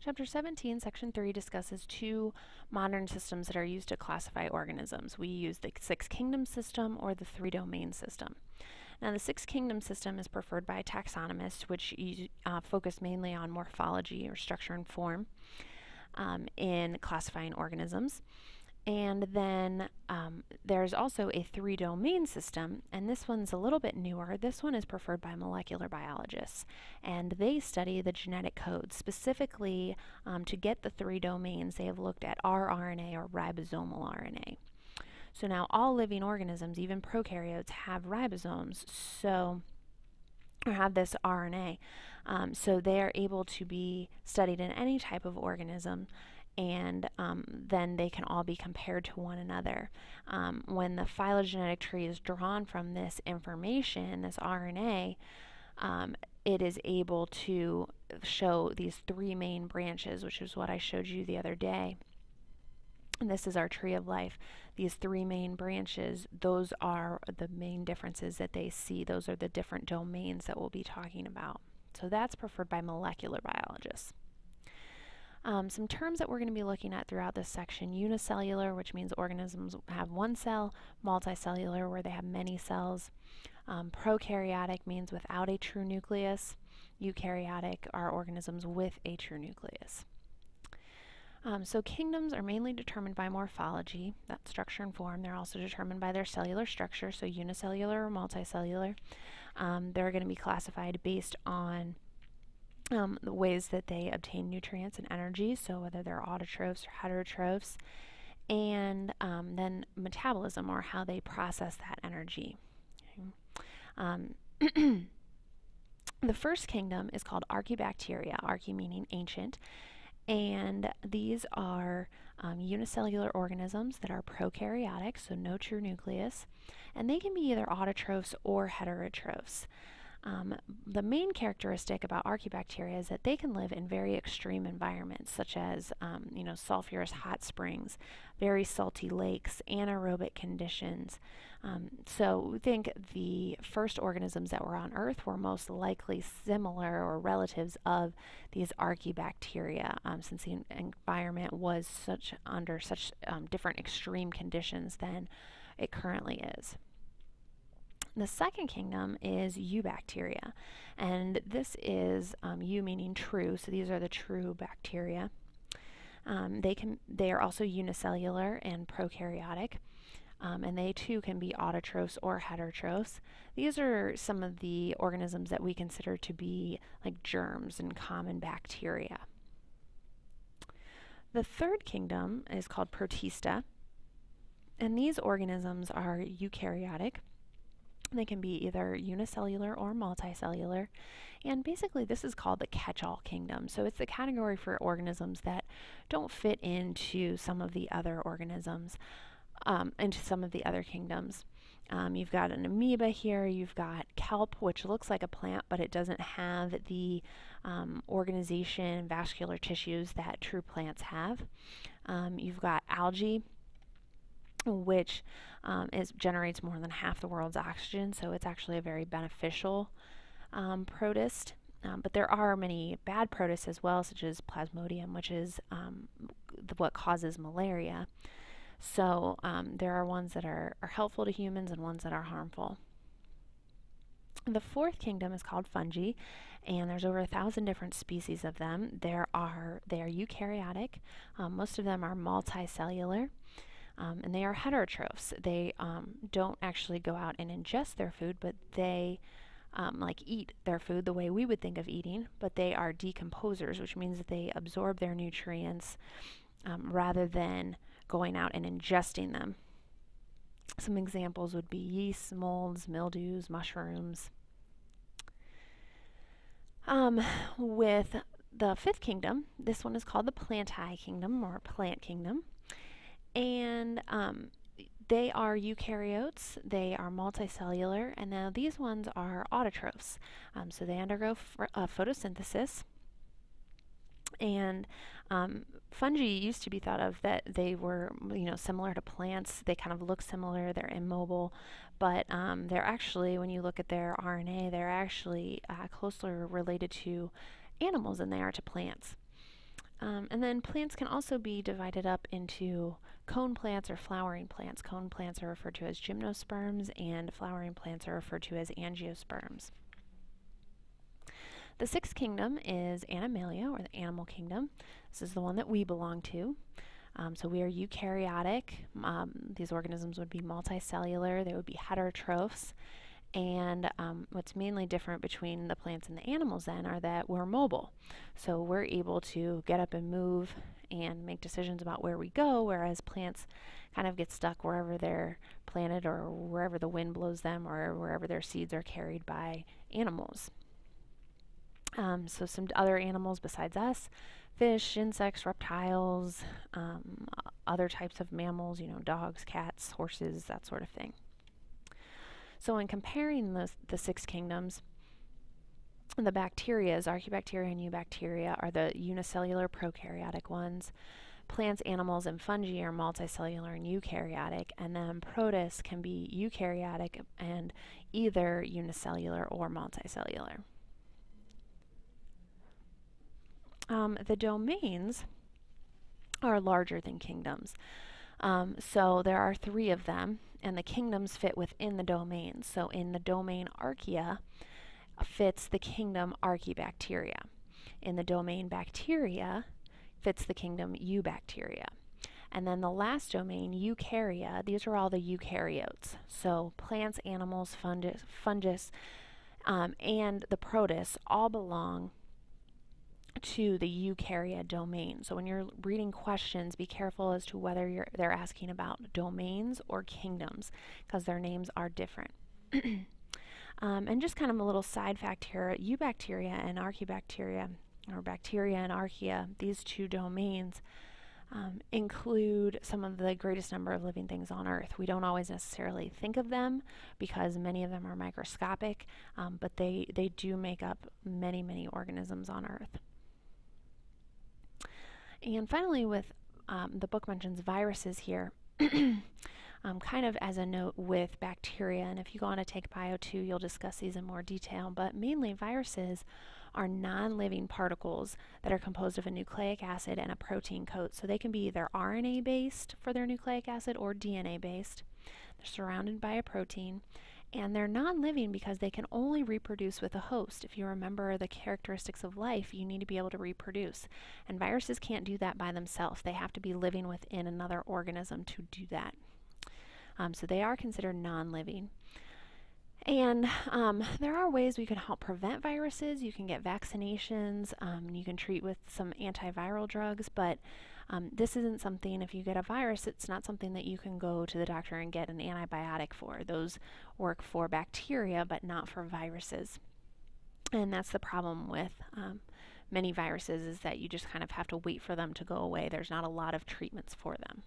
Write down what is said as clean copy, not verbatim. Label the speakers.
Speaker 1: Chapter 17, Section 3 discusses two modern systems that are used to classify organisms. We use the Six Kingdoms system or the Three Domain system. Now, the Six Kingdoms system is preferred by taxonomists, which focus mainly on morphology or structure and form in classifying organisms. And then there's also a three-domain system, and this one's a little bit newer. This one is preferred by molecular biologists, and they study the genetic code. Specifically, to get the three domains, they have looked at rRNA or ribosomal RNA. So now all living organisms, even prokaryotes, have ribosomes, or have this RNA. So they are able to be studied in any type of organism, and then they can all be compared to one another. When the phylogenetic tree is drawn from this information, this RNA, it is able to show these three main branches, which is what I showed you the other day. And this is our tree of life. These three main branches, those are the main differences that they see. Those are the different domains that we'll be talking about. So that's preferred by molecular biologists. Some terms that we're going to be looking at throughout this section: unicellular, which means organisms have one cell; multicellular, where they have many cells; prokaryotic means without a true nucleus; eukaryotic are organisms with a true nucleus. So kingdoms are mainly determined by morphology, that structure and form. They're also determined by their cellular structure, so unicellular or multicellular. They're going to be classified based on the ways that they obtain nutrients and energy, so whether they're autotrophs or heterotrophs, and then metabolism, or how they process that energy. Okay. The first kingdom is called Archaebacteria, archae meaning ancient, and these are unicellular organisms that are prokaryotic, so no true nucleus, and they can be either autotrophs or heterotrophs. The main characteristic about archaebacteria is that they can live in very extreme environments, such as sulfurous hot springs, very salty lakes, anaerobic conditions. So we think the first organisms that were on Earth were most likely similar or relatives of these archaebacteria, since the environment was under such different extreme conditions than it currently is. The second kingdom is eubacteria, and this is eu meaning true, so these are the true bacteria. They are also unicellular and prokaryotic, and they too can be autotrophs or heterotrophs. These are some of the organisms that we consider to be like germs and common bacteria. The third kingdom is called Protista, and these organisms are eukaryotic. They can be either unicellular or multicellular, and basically this is called the catch-all kingdom. So it's the category for organisms that don't fit into some of the other organisms, into some of the other kingdoms. You've got an amoeba here, you've got kelp, which looks like a plant, but it doesn't have the organization, vascular tissues that true plants have. You've got algae, which generates more than half the world's oxygen, so it's actually a very beneficial protist. But there are many bad protists as well, such as Plasmodium, which is what causes malaria. So there are ones that are helpful to humans and ones that are harmful. The fourth kingdom is called fungi, and there's over 1,000 different species of them. They are eukaryotic. Most of them are multicellular. And they are heterotrophs. They don't actually go out and ingest their food, but they eat their food the way we would think of eating, but they are decomposers, which means that they absorb their nutrients rather than going out and ingesting them. Some examples would be yeasts, molds, mildews, mushrooms. With the fifth kingdom, this one is called the Plantae kingdom or plant kingdom. And they are eukaryotes, they are multicellular, and now these ones are autotrophs. So they undergo photosynthesis. And fungi used to be thought of that they were, similar to plants. They kind of look similar, they're immobile, but they're actually, when you look at their RNA, they're actually closely related to animals than they are to plants. And then plants can also be divided up into cone plants or flowering plants. Cone plants are referred to as gymnosperms, and flowering plants are referred to as angiosperms. The sixth kingdom is Animalia, or the animal kingdom. This is the one that we belong to. So we are eukaryotic. These organisms would be multicellular. They would be heterotrophs. And what's mainly different between the plants and the animals then are that we're mobile. So we're able to get up and move and make decisions about where we go, whereas plants kind of get stuck wherever they're planted or wherever the wind blows them or wherever their seeds are carried by animals. So some other animals besides us, fish, insects, reptiles, other types of mammals, dogs, cats, horses, that sort of thing. So in comparing the six kingdoms, the bacteria, Archaebacteria and Eubacteria, are the unicellular prokaryotic ones. Plants, animals, and fungi are multicellular and eukaryotic, and then protists can be eukaryotic and either unicellular or multicellular. The domains are larger than kingdoms. So there are 3 of them, and the kingdoms fit within the domains. So in the domain Archaea fits the kingdom Archaebacteria. In the domain Bacteria fits the kingdom Eubacteria. And then the last domain, Eukarya, these are all the eukaryotes. So plants, animals, fungus, and the protists all belong to the eukarya domain. So when you're reading questions, be careful as to whether they're asking about domains or kingdoms, because their names are different. And just kind of a little side fact here, Eubacteria and Archaebacteria, or bacteria and archaea, these 2 domains include some of the greatest number of living things on Earth. We don't always necessarily think of them because many of them are microscopic, but they do make up many, many organisms on Earth. And finally, with the book mentions viruses here, kind of as a note with bacteria, and if you go on to take Bio 2, you'll discuss these in more detail, but mainly viruses are non-living particles that are composed of a nucleic acid and a protein coat. So they can be either RNA-based for their nucleic acid or DNA-based. They're surrounded by a protein, and they're non-living because they can only reproduce with a host. If you remember the characteristics of life, you need to be able to reproduce. And viruses can't do that by themselves. They have to be living within another organism to do that. So they are considered non-living. And there are ways we can help prevent viruses. You can get vaccinations, you can treat with some antiviral drugs, but this isn't something, if you get a virus, it's not something that you can go to the doctor and get an antibiotic for. Those work for bacteria, but not for viruses. And that's the problem with many viruses, is that you just kind of have to wait for them to go away. There's not a lot of treatments for them.